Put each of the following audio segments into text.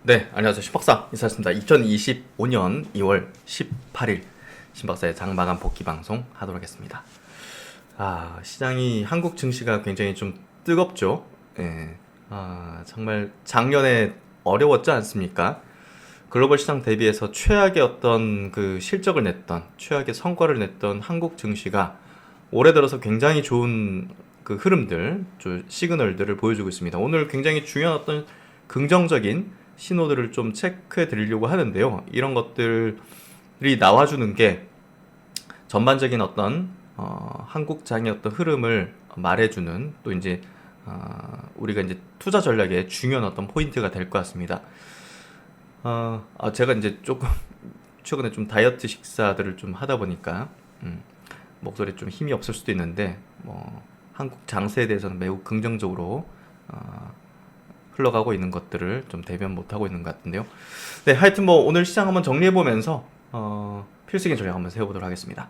네, 안녕하세요. 신박사 인사드립니다. 2025년 2월 18일 신박사의 장마감 복귀 방송 하도록 하겠습니다. 시장이 한국 증시가 굉장히 좀 뜨겁죠. 예. 정말 작년에 어려웠지 않습니까? 글로벌 시장 대비해서 최악의 어떤 그 실적을 냈던, 최악의 성과를 냈던 한국 증시가 올해 들어서 굉장히 좋은 그 흐름들, 시그널들을 보여주고 있습니다. 오늘 굉장히 중요한 어떤 긍정적인 신호들을 좀 체크해 드리려고 하는데요. 이런 것들이 나와주는 게 전반적인 어떤 한국장의 어떤 흐름을 말해주는 또 이제 우리가 이제 투자 전략의 중요한 어떤 포인트가 될 것 같습니다. 제가 이제 조금 최근에 좀 다이어트 식사들을 좀 하다 보니까 목소리에 좀 힘이 없을 수도 있는데 한국 장세에 대해서는 매우 긍정적으로 흘러가고 있는 것들을 좀 대변 못하고 있는 것 같은데요. 네, 하여튼 오늘 시장 한번 정리해보면서 필승의 전략 한번 세워보도록 하겠습니다.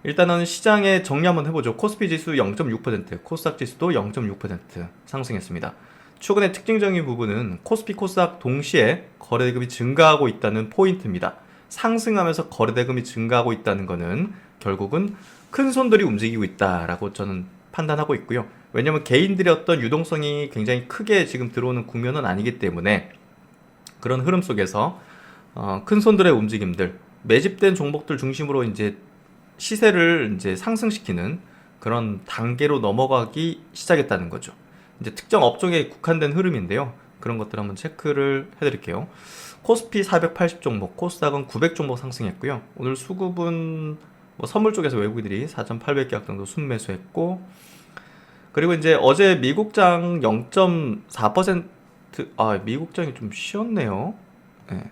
일단은 시장의 정리 한번 해보죠. 코스피 지수 0.6%, 코스닥 지수도 0.6% 상승했습니다. 최근의 특징적인 부분은 코스피, 코스닥 동시에 거래대금이 증가하고 있다는 포인트입니다. 상승하면서 거래대금이 증가하고 있다는 것은 결국은 큰 손들이 움직이고 있다라고 저는 판단하고 있고요. 왜냐면 개인들의 어떤 유동성이 굉장히 크게 지금 들어오는 국면은 아니기 때문에 그런 흐름 속에서 큰 손들의 움직임들, 매집된 종목들 중심으로 이제 시세를 이제 상승시키는 그런 단계로 넘어가기 시작했다는 거죠. 이제 특정 업종에 국한된 흐름인데요. 그런 것들 한번 체크를 해드릴게요. 코스피 480 종목, 코스닥은 900 종목 상승했고요. 오늘 수급은 선물 쪽에서 외국인들이 4,800개 정도 순매수했고, 그리고 이제 어제 미국장 0.4%, 미국장이 좀 쉬었네요. 네.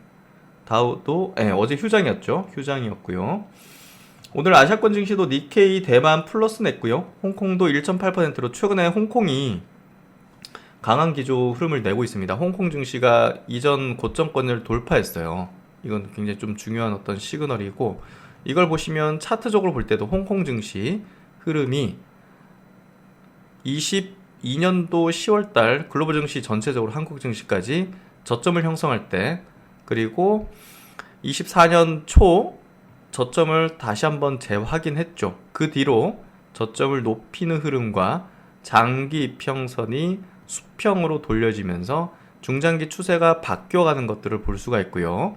다우도, 어제 휴장이었고요. 오늘 아시아권 증시도 니케이, 대만 플러스 냈고요. 홍콩도 1.8%로 최근에 홍콩이 강한 기조 흐름을 내고 있습니다. 홍콩 증시가 이전 고점권을 돌파했어요. 이건 굉장히 좀 중요한 어떤 시그널이고, 이걸 보시면 차트적으로 볼 때도 홍콩 증시 흐름이 22년도 10월달 글로벌 증시 전체적으로 한국 증시까지 저점을 형성할 때, 그리고 24년 초 저점을 다시 한번 재확인했죠. 그 뒤로 저점을 높이는 흐름과 장기 이평선이 수평으로 돌려지면서 중장기 추세가 바뀌어가는 것들을 볼 수가 있고요.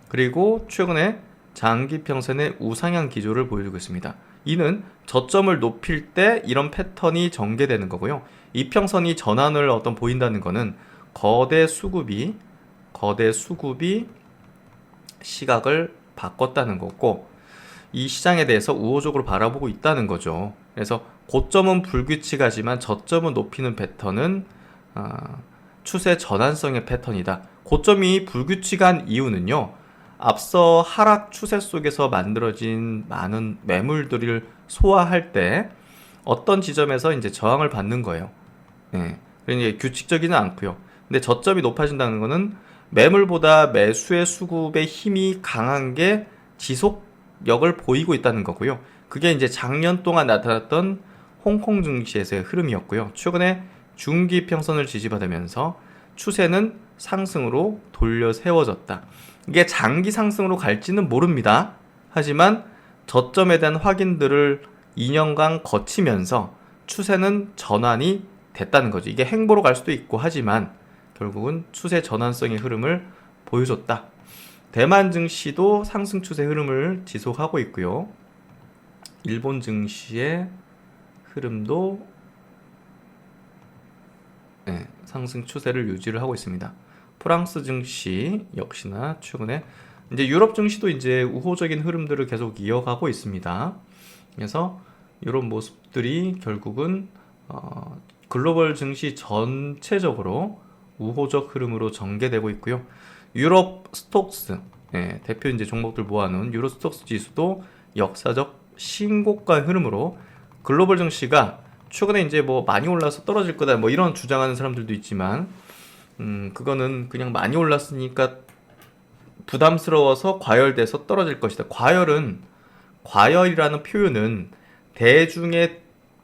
그리고 최근에 장기 평선의 우상향 기조를 보여주고 있습니다. 이는 저점을 높일 때 이런 패턴이 전개되는 거고요. 이평선이 전환을 보인다는 것은 거대 수급이 시각을 바꿨다는 거고, 이 시장에 대해서 우호적으로 바라보고 있다는 거죠. 그래서 고점은 불규칙하지만 저점을 높이는 패턴은 추세 전환성의 패턴이다. 고점이 불규칙한 이유는요, 앞서 하락 추세 속에서 만들어진 많은 매물들을 소화할 때 어떤 지점에서 이제 저항을 받는 거예요. 네. 그러니까 규칙적이는 않고요. 근데 저점이 높아진다는 것은 매물보다 매수의 수급의 힘이 강한 게 지속력을 보이고 있다는 거고요. 그게 이제 작년 동안 나타났던 홍콩 증시에서의 흐름이었고요. 최근에 중기 평선을 지지받으면서 추세는 상승으로 돌려 세워졌다. 이게 장기 상승으로 갈지는 모릅니다. 하지만 저점에 대한 확인들을 2년간 거치면서 추세는 전환이 됐다는 거죠. 이게 행보로 갈 수도 있고 하지만 결국은 추세 전환성의 흐름을 보여줬다. 대만 증시도 상승 추세 흐름을 지속하고 있고요. 일본 증시의 흐름도 상승 추세를 유지를 하고 있습니다. 프랑스 증시 역시나 최근에 이제 유럽 증시도 이제 우호적인 흐름들을 계속 이어가고 있습니다. 그래서 이런 모습들이 결국은 글로벌 증시 전체적으로 우호적 흐름으로 전개되고 있고요. 유럽 스톡스, 대표 이제 종목들 모아놓은 유로 스톡스 지수도 역사적 신고가 흐름으로 글로벌 증시가 최근에 이제 많이 올라서 떨어질 거다 이런 주장하는 사람들도 있지만, 그거는 그냥 많이 올랐으니까 부담스러워서 과열돼서 떨어질 것이다. 과열이라는 표현은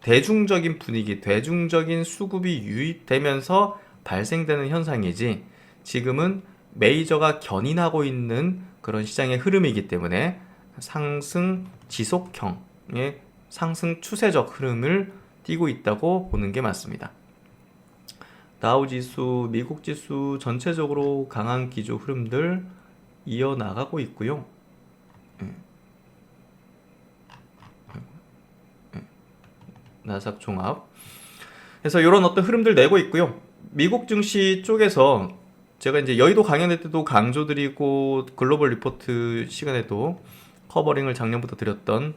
대중적인 분위기, 대중적인 수급이 유입되면서 발생되는 현상이지, 지금은 메이저가 견인하고 있는 그런 시장의 흐름이기 때문에 상승 지속형의 상승 추세적 흐름을 띠고 있다고 보는 게 맞습니다. 다우지수, 미국지수 전체적으로 강한 기조 흐름들 이어나가고 있고요. 나스닥 종합. 그래서 이런 어떤 흐름들 내고 있고요. 미국 증시 쪽에서 제가 이제 여의도 강연회 때도 강조드리고 글로벌 리포트 시간에도 커버링을 작년부터 드렸던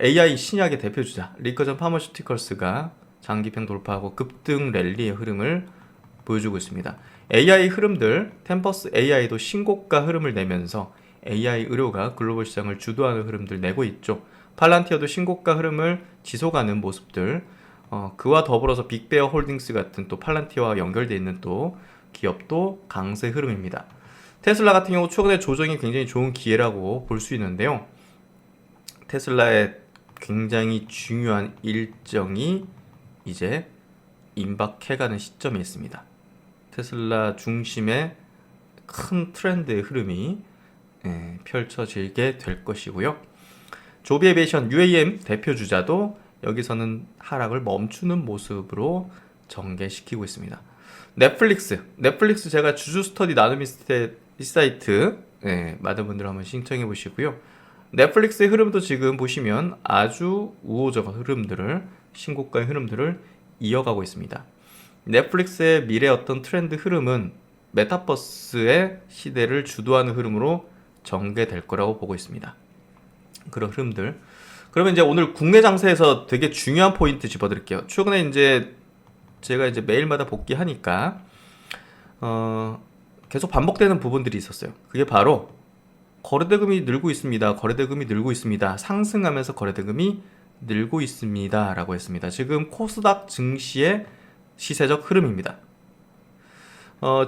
AI 신약의 대표주자 리커전 파머슈티컬스가 장기평 돌파하고 급등 랠리의 흐름을 보여주고 있습니다. AI 흐름들, 템퍼스 AI도 신고가 흐름을 내면서 AI 의료가 글로벌 시장을 주도하는 흐름들 내고 있죠. 팔란티어도 신고가 흐름을 지속하는 모습들, 그와 더불어서 빅베어 홀딩스 같은 또 팔란티어와 연결되어 있는 또 기업도 강세 흐름입니다. 테슬라 같은 경우 최근에 조정이 굉장히 좋은 기회라고 볼 수 있는데요. 테슬라의 굉장히 중요한 일정이 이제 임박해가는 시점이 있습니다. 테슬라 중심의 큰 트렌드의 흐름이 펼쳐지게 될 것이고요. 조비 에비에이션 UAM 대표주자도 여기서는 하락을 멈추는 모습으로 전개시키고 있습니다. 넷플릭스 제가 주주 스터디 나눔 사이트 많은 분들 한번 신청해 보시고요. 넷플릭스의 흐름도 지금 보시면 아주 우호적 흐름들을 신고가의 흐름들을 이어가고 있습니다. 넷플릭스의 미래 어떤 트렌드 흐름은 메타버스의 시대를 주도하는 흐름으로 전개될 거라고 보고 있습니다. 그런 흐름들. 그러면 이제 오늘 국내 장세에서 되게 중요한 포인트 짚어드릴게요. 최근에 이제 제가 이제 매일마다 복귀하니까 계속 반복되는 부분들이 있었어요. 그게 바로 거래대금이 늘고 있습니다. 거래대금이 늘고 있습니다. 상승하면서 거래대금이 늘고 있습니다. 라고 했습니다. 지금 코스닥 증시의 시세적 흐름입니다.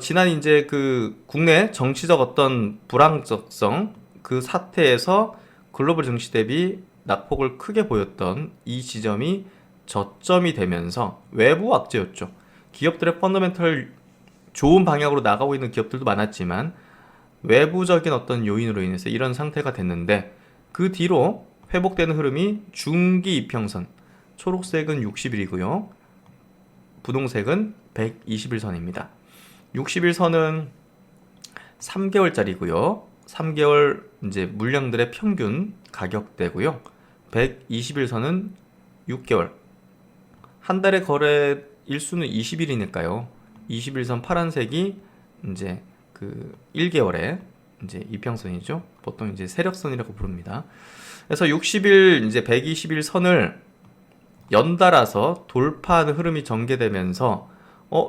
지난 이제 그 국내 정치적 어떤 불안정성 그 사태에서 글로벌 증시 대비 낙폭을 크게 보였던 이 지점이 저점이 되면서 외부 악재였죠. 기업들의 펀더멘털 좋은 방향으로 나가고 있는 기업들도 많았지만 외부적인 어떤 요인으로 인해서 이런 상태가 됐는데 그 뒤로 회복되는 흐름이 중기 이평선 초록색은 60일이고요. 분홍색은 120일선입니다. 60일선은 3개월짜리고요. 3개월 이제 물량들의 평균 가격대고요. 120일선은 6개월. 한 달의 거래 일수는 20일이니까요. 20일선 파란색이 이제 그 1개월의 이제 이평선이죠. 보통 이제 세력선이라고 부릅니다. 그래서 60일 이제 120일 선을 연달아서 돌파하는 흐름이 전개되면서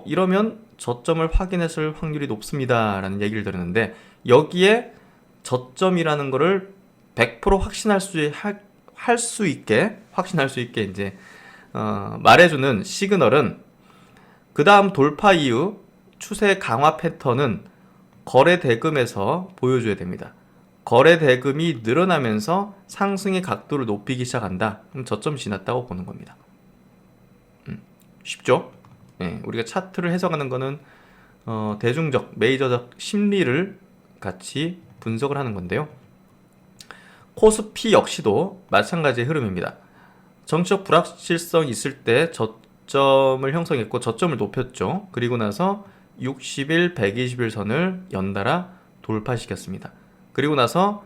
이러면 저점을 확인했을 확률이 높습니다. 라는 얘기를 들었는데 여기에 저점이라는 거를 100% 확신할 수 있게 이제 말해주는 시그널은 그 다음 돌파 이후 추세 강화 패턴은 거래 대금에서 보여줘야 됩니다. 거래 대금이 늘어나면서 상승의 각도를 높이기 시작한다. 그럼 저점 지났다고 보는 겁니다. 쉽죠? 우리가 차트를 해석하는 거는 대중적, 메이저적 심리를 같이 분석을 하는 건데요. 코스피 역시도 마찬가지의 흐름입니다. 정치적 불확실성이 있을 때 저점을 형성했고 저점을 높였죠. 그리고 나서 60일, 120일 선을 연달아 돌파시켰습니다. 그리고 나서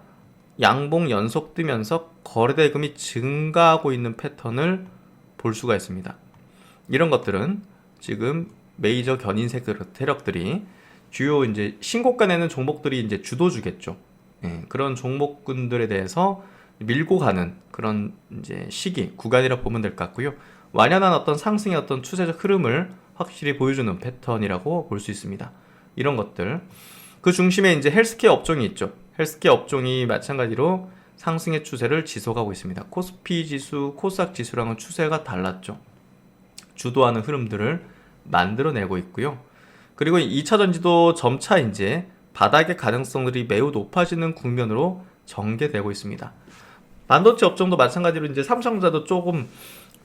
양봉 연속 뜨면서 거래대금이 증가하고 있는 패턴을 볼 수가 있습니다. 이런 것들은 지금 메이저 견인 세력들이 주요 이제 신고가 내는 종목들이 이제 주도주겠죠. 그런 종목군들에 대해서 밀고 가는 그런 이제 시기, 구간이라 보면 될 것 같고요. 완연한 어떤 상승의 어떤 추세적 흐름을 확실히 보여주는 패턴이라고 볼 수 있습니다. 이런 것들. 그 중심에 이제 헬스케어 업종이 있죠. 헬스케어 업종이 마찬가지로 상승의 추세를 지속하고 있습니다. 코스피 지수, 코스닥 지수랑은 추세가 달랐죠. 주도하는 흐름들을 만들어내고 있고요. 그리고 2차 전지도 점차 이제 바닥의 가능성들이 매우 높아지는 국면으로 전개되고 있습니다. 반도체 업종도 마찬가지로 이제 삼성전자도 조금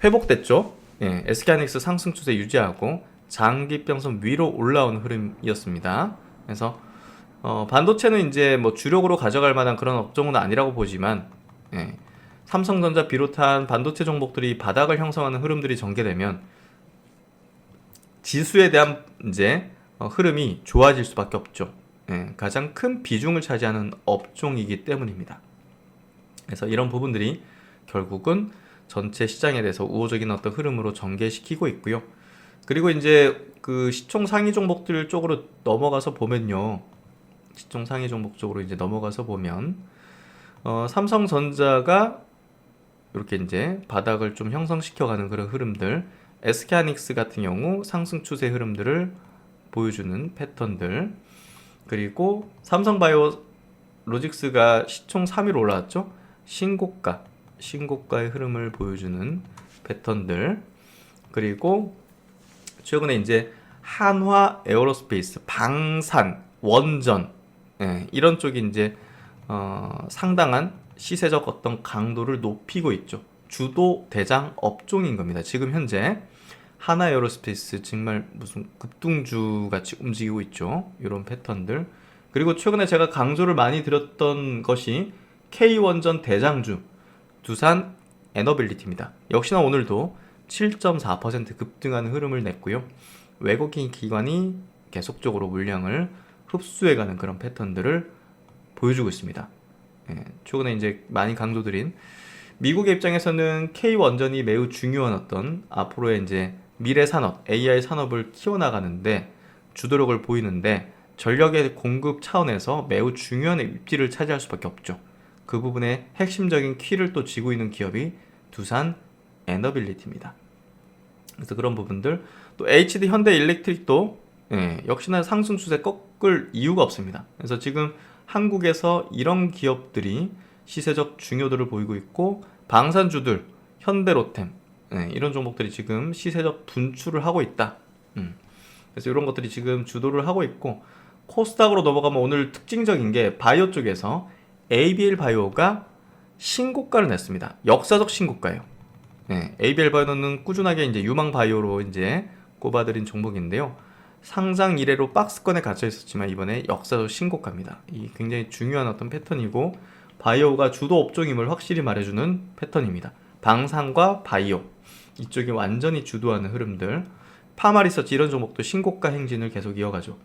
회복됐죠. SK하이닉스 상승 추세 유지하고 장기평선 위로 올라오는 흐름이었습니다. 그래서 반도체는 이제 뭐 주력으로 가져갈 만한 그런 업종은 아니라고 보지만, 예, 삼성전자 비롯한 반도체 종목들이 바닥을 형성하는 흐름들이 전개되면 지수에 대한 이제 흐름이 좋아질 수밖에 없죠. 예, 가장 큰 비중을 차지하는 업종이기 때문입니다. 그래서 이런 부분들이 결국은 전체 시장에 대해서 우호적인 어떤 흐름으로 전개시키고 있고요. 그리고 이제 그 시총 상위 종목들 쪽으로 넘어가서 보면요. 시총 상위 종목 쪽으로 이제 넘어가서 보면 삼성전자가 이렇게 이제 바닥을 좀 형성시켜가는 그런 흐름들, SK하이닉스 같은 경우 상승 추세 흐름들을 보여주는 패턴들, 그리고 삼성바이오로직스가 시총 3위로 올라왔죠. 신고가의 흐름을 보여주는 패턴들, 그리고 최근에 이제 한화 에어로스페이스, 방산, 원전, 예, 이런 쪽이 이제 상당한 시세적 어떤 강도를 높이고 있죠. 주도 대장 업종인 겁니다. 지금 현재 하나 에어로스페이스 정말 무슨 급등주 같이 움직이고 있죠. 이런 패턴들. 그리고 최근에 제가 강조를 많이 드렸던 것이 K원전 대장주 두산 에너빌리티입니다. 역시나 오늘도 7.4% 급등하는 흐름을 냈고요. 외국인 기관이 계속적으로 물량을 흡수해가는 그런 패턴들을 보여주고 있습니다. 예, 최근에 이제 많이 강조드린 미국의 입장에서는 K원전이 매우 중요한 어떤 앞으로의 이제 미래 산업, AI 산업을 키워나가는데 주도력을 보이는데 전력의 공급 차원에서 매우 중요한 입지를 차지할 수밖에 없죠. 그 부분에 핵심적인 키를 또 쥐고 있는 기업이 두산 에너빌리티입니다. 그래서 그런 부분들, 또 HD 현대일렉트릭도 역시나 상승 추세 꺾을 이유가 없습니다. 그래서 지금 한국에서 이런 기업들이 시세적 중요도를 보이고 있고, 방산주들, 현대로템, 이런 종목들이 지금 시세적 분출을 하고 있다. 그래서 이런 것들이 지금 주도를 하고 있고, 코스닥으로 넘어가면 오늘 특징적인 게 바이오 쪽에서 ABL 바이오가 신고가를 냈습니다. 역사적 신고가예요. ABL 바이오는 꾸준하게 이제 유망 바이오로 이제 꼽아들인 종목인데요. 상장 이래로 박스권에 갇혀 있었지만 이번에 역사적 신고가입니다. 이 굉장히 중요한 어떤 패턴이고, 바이오가 주도 업종임을 확실히 말해주는 패턴입니다. 방산과 바이오 이쪽이 완전히 주도하는 흐름들, 파마 리서치 이런 종목도 신고가 행진을 계속 이어가죠.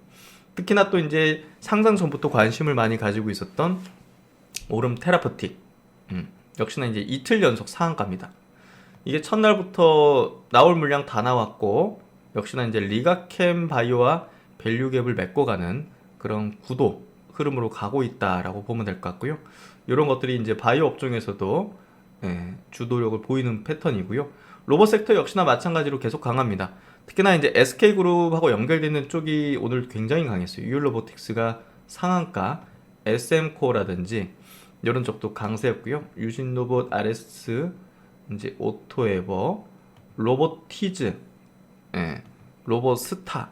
특히나 또 이제 상장 전부터 관심을 많이 가지고 있었던 오름 테라포틱, 역시나 이제 이틀 연속 상한가입니다. 이게 첫날부터 나올 물량 다 나왔고, 역시나 이제 리가캠 바이오와 밸류갭을 메꿔가는 그런 구도 흐름으로 가고 있다라고 보면 될 것 같고요. 이런 것들이 이제 바이오 업종에서도 주도력을 보이는 패턴이고요. 로봇 섹터 역시나 마찬가지로 계속 강합니다. 특히나 이제 SK그룹하고 연결되는 쪽이 오늘 굉장히 강했어요. 유일로보틱스가 상한가, SM코어라든지 이런 쪽도 강세였고요. 유진로봇, RS, 이제 오토에버, 로보티즈, 로봇스타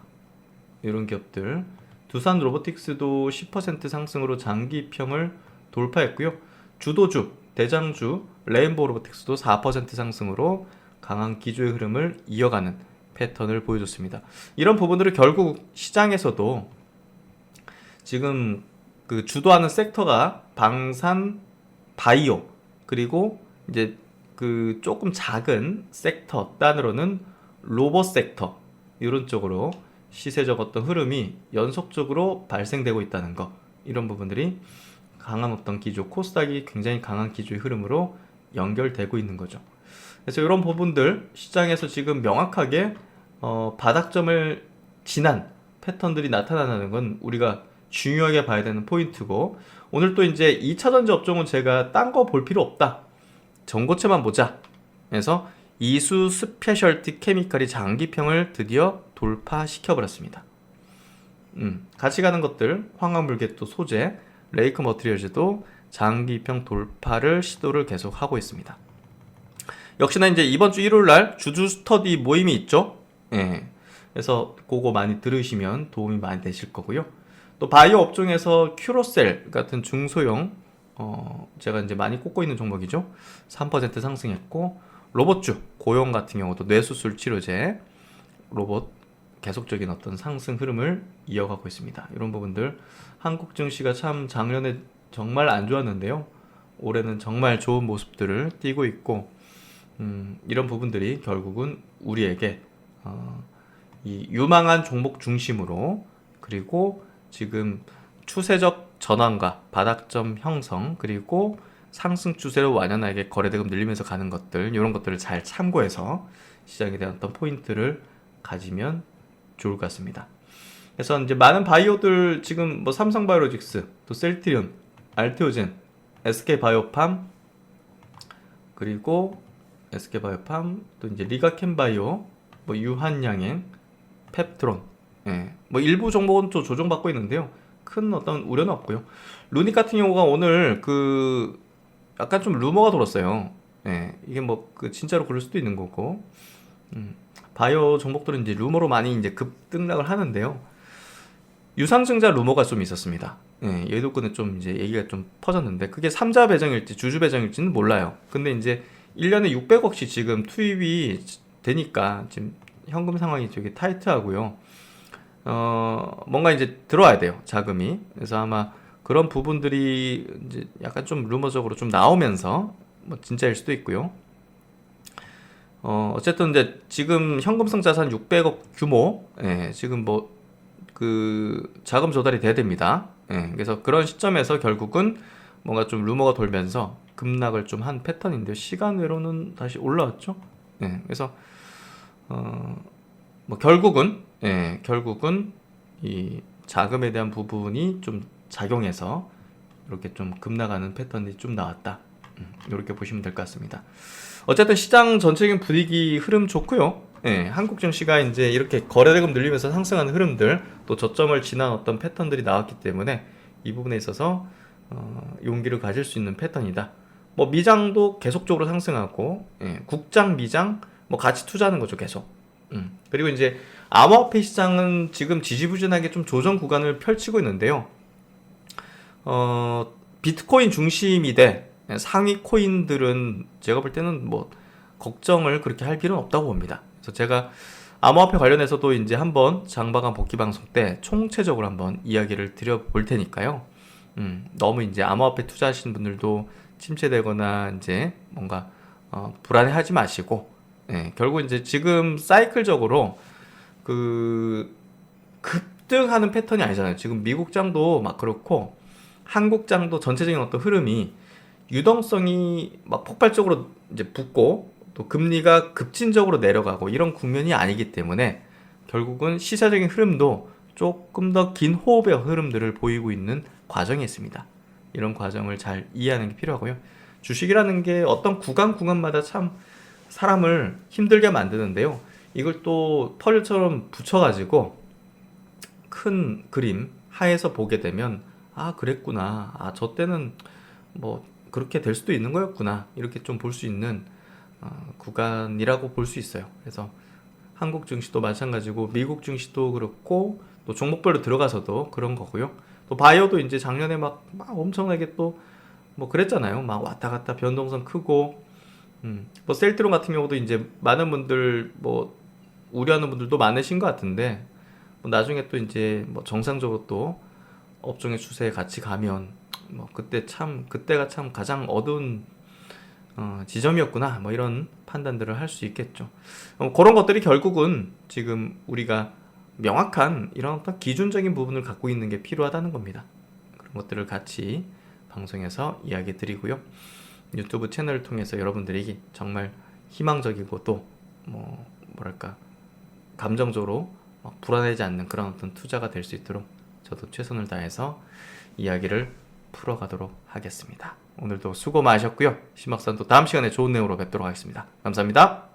이런 기업들, 두산 로보틱스도 10% 상승으로 장기평을 돌파했고요. 주도주, 대장주 레인보우 로보틱스도 4% 상승으로 강한 기조의 흐름을 이어가는 패턴을 보여줬습니다. 이런 부분들을 결국 시장에서도 지금 그 주도하는 섹터가 방산, 바이오, 그리고 이제 그 조금 작은 섹터 단으로는 로봇 섹터, 이런 쪽으로 시세적 어떤 흐름이 연속적으로 발생되고 있다는 거, 이런 부분들이 강한 어떤 기조, 코스닥이 굉장히 강한 기조의 흐름으로 연결되고 있는 거죠. 그래서 이런 부분들 시장에서 지금 명확하게 바닥점을 지난 패턴들이 나타나는 건 우리가 중요하게 봐야 되는 포인트고, 오늘 또 이제 2차전지 업종은 제가 딴 거 볼 필요 없다, 전고체만 보자 그래서 이수 스페셜티 케미칼이 장기평을 드디어 돌파시켜 버렸습니다. 같이 가는 것들, 황화물계또 소재, 레이크 머티리얼즈도 장기평 돌파를 시도를 계속 하고 있습니다. 역시나 이제 이번 주 일요일날 주주 스터디 모임이 있죠. 그래서 그거 많이 들으시면 도움이 많이 되실 거고요. 또 바이오 업종에서 큐로셀 같은 중소형 제가 이제 많이 꼽고 있는 종목이죠. 3% 상승했고, 로봇주 고용 같은 경우도 뇌수술 치료제 로봇 계속적인 어떤 상승 흐름을 이어가고 있습니다. 이런 부분들 한국 증시가 참 작년에 정말 안 좋았는데요. 올해는 정말 좋은 모습들을 띠고 있고 이런 부분들이 결국은 우리에게 이 유망한 종목 중심으로 그리고 지금 추세적 전환과 바닥점 형성 그리고 상승 추세로 완연하게 거래대금 늘리면서 가는 것들 이런 것들을 잘 참고해서 시장에 대한 어떤 포인트를 가지면 좋을 것 같습니다. 그래서 이제 많은 바이오들 지금 뭐 삼성바이오로직스, 또 셀트리온, 알테오젠, SK바이오팜 그리고 SK바이오팜 또 이제 리가캠바이오, 뭐 유한양행, 펩트론, 예, 뭐 일부 종목은 또 조정받고 있는데요. 큰 어떤 우려는 없고요. 루닉 같은 경우가 오늘 그 약간 좀 루머가 돌았어요. 예, 이게 뭐 그 진짜로 그럴 수도 있는 거고, 바이오 종목들은 이제 루머로 많이 이제 급등락을 하는데요. 유상증자 루머가 좀 있었습니다. 예, 여의도권에 좀 이제 얘기가 좀 퍼졌는데 그게 3자 배정일지 주주 배정일지는 몰라요. 근데 이제 1년에 600억씩 지금 투입이 되니까 지금 현금 상황이 되게 타이트하고요. 뭔가 이제 들어와야 돼요, 자금이. 그래서 아마 그런 부분들이 이제 약간 좀 루머적으로 좀 나오면서 뭐 진짜일 수도 있고요. 어쨌든 이제 지금 현금성 자산 600억 규모, 예, 지금 뭐 그 자금 조달이 돼야 됩니다. 예, 그래서 그런 시점에서 결국은 뭔가 좀 루머가 돌면서 급락을 좀 한 패턴인데요. 시간 외로는 다시 올라왔죠. 예, 그래서 뭐 결국은 이 자금에 대한 부분이 좀 작용해서 이렇게 좀 급락하는 패턴이 좀 나왔다. 이렇게 보시면 될 것 같습니다. 어쨌든 시장 전체적인 분위기 흐름 좋고요. 예, 한국 증시가 이제 이렇게 거래대금 늘리면서 상승하는 흐름들 또 저점을 지난 어떤 패턴들이 나왔기 때문에 이 부분에 있어서 용기를 가질 수 있는 패턴이다. 뭐 미장도 계속적으로 상승하고, 예, 국장, 미장 뭐 같이 투자하는 거죠, 계속. 그리고 이제 암호화폐 시장은 지금 지지부진하게 좀 조정 구간을 펼치고 있는데요. 비트코인 중심이 돼 상위 코인들은 제가 볼 때는 뭐 걱정을 그렇게 할 필요는 없다고 봅니다. 그래서 제가 암호화폐 관련해서도 이제 한번 장마감 복귀 방송 때 총체적으로 한번 이야기를 드려볼 테니까요. 너무 이제 암호화폐 투자하시는 분들도 침체되거나 이제 뭔가 불안해하지 마시고, 예, 결국 이제 지금 사이클적으로 그 급등하는 패턴이 아니잖아요. 지금 미국장도 막 그렇고 한국장도 전체적인 어떤 흐름이 유동성이 막 폭발적으로 이제 붙고 또 금리가 급진적으로 내려가고 이런 국면이 아니기 때문에 결국은 시사적인 흐름도 조금 더 긴 호흡의 흐름들을 보이고 있는 과정이 있습니다. 이런 과정을 잘 이해하는 게 필요하고요. 주식이라는 게 어떤 구간마다 참 사람을 힘들게 만드는데요. 이걸 또 퍼즐처럼 붙여가지고 큰 그림 하에서 보게 되면 아 그랬구나, 아 저 때는 뭐 그렇게 될 수도 있는 거였구나, 이렇게 좀 볼 수 있는 구간이라고 볼 수 있어요. 그래서 한국 증시도 마찬가지고 미국 증시도 그렇고 또 종목별로 들어가서도 그런 거고요. 또 바이오도 이제 작년에 막 엄청나게 또 뭐 그랬잖아요. 막 왔다 갔다 변동성 크고, 뭐 셀트론 같은 경우도 이제 많은 분들 뭐 우려하는 분들도 많으신 것 같은데 뭐 나중에 또 이제 뭐 정상적으로 또 업종의 추세에 같이 가면 뭐 그때가 참 가장 어두운 지점이었구나, 뭐 이런 판단들을 할 수 있겠죠. 그런 것들이 결국은 지금 우리가 명확한 이런 어떤 기준적인 부분을 갖고 있는 게 필요하다는 겁니다. 그런 것들을 같이 방송에서 이야기 드리고요. 유튜브 채널을 통해서 여러분들에게 정말 희망적이고 또 뭐랄까 감정적으로 불안하지 않는 그런 어떤 투자가 될 수 있도록 저도 최선을 다해서 이야기를 풀어가도록 하겠습니다. 오늘도 수고 많으셨고요. 심학산 또 다음 시간에 좋은 내용으로 뵙도록 하겠습니다. 감사합니다.